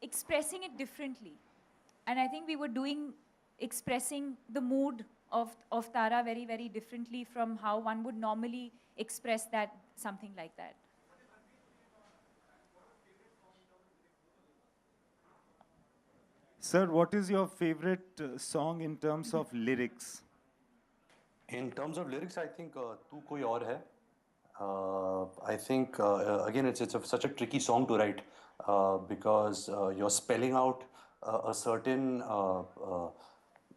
expressing it differently. And I think we were expressing the mood of Tara very, very differently from how one would normally express that, something like that. Sir, what is your favorite song in terms of lyrics? In terms of lyrics, I think "Tu Koi Aur Hai." I think again such a tricky song to write because you're spelling out a certain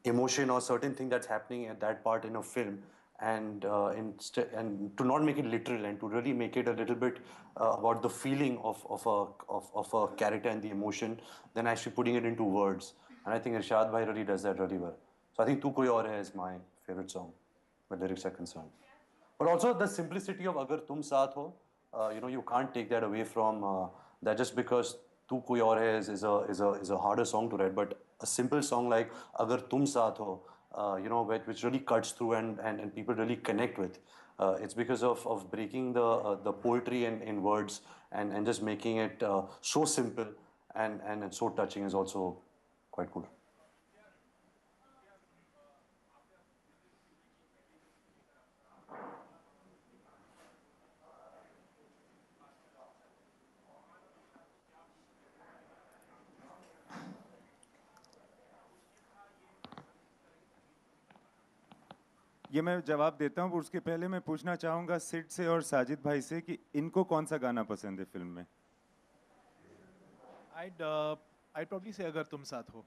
emotion or certain thing that's happening at that part in a film, and and to not make it literal and to really make it a little bit about the feeling of a character and the emotion, then actually putting it into words. And I think Irshad Bhai really does that really well. So I think "Tu Koi Aur Hai" is my favorite song where lyrics are concerned. But also the simplicity of "Agar Tum Saath Ho," you can't take that away from that just because "Tu Koi Aur Hai" is a harder song to write, but a simple song like "Agar Tum Saath Ho," which really cuts through and people really connect with. It's because of breaking the poetry in words and just making it so simple and so touching is also quite cool. ये मैं जवाब देता हूँ, उसके पहले मैं पूछना चाहूँगा सिड से और साजिद भाई से कि इनको कौन सा गाना पसंद है फिल्म में? I'd probably say "Agar Tum Saath Ho."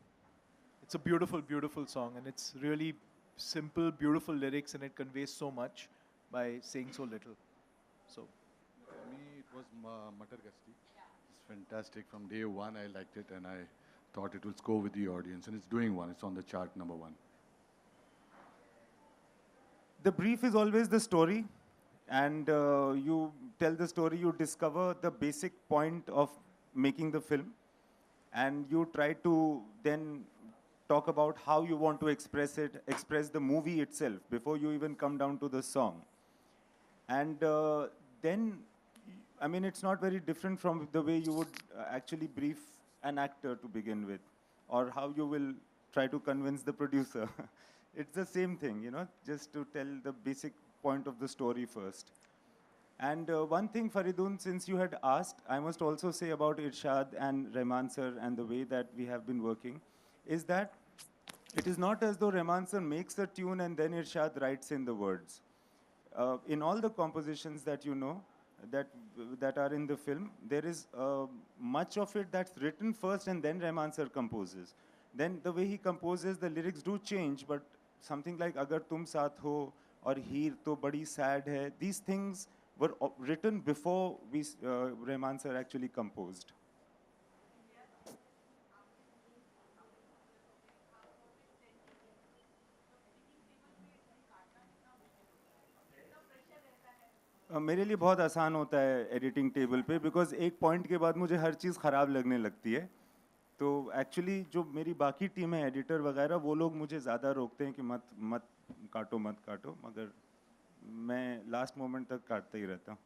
It's a beautiful, beautiful song, and it's really simple, beautiful lyrics, and it conveys so much by saying so little. So, For me, it was Matar Gashti. It's fantastic. From day one, I liked it, and I thought it would go with the audience, and it's doing one. It's on the chart #1. The brief is always the story, and you tell the story, you discover the basic point of making the film, and you try to then talk about how you want to express it, express the movie itself before you even come down to the song. And then, I mean, it's not very different from the way you would actually brief an actor to begin with, or how you will try to convince the producer. It's the same thing, just to tell the basic point of the story first. And one thing, Faridun, since you had asked, I must also say about Irshad and Rahman sir and the way that we have been working, is that it is not as though Rahman sir makes a tune and then Irshad writes in the words. In all the compositions that you know, that are in the film, there is much of it that's written first and then Rahman sir composes. Then the way he composes, the lyrics do change, but something like "Agar Tum Saath Ho" or "Heer To Badi Sad Hai," these things were written before Rahman sir actually composed. मेरे लिए बहुत आसान होता है editing table पे, because एक point के बाद मुझे हर चीज़ ख़राब लगने लगती है. तो एक्चुअली जो मेरी बाकी टीम है, एडिटर वगैरह, वो लोग मुझे ज़्यादा रोकते हैं कि मत काटो, मगर मैं लास्ट मोमेंट तक काटता ही रहता हूँ.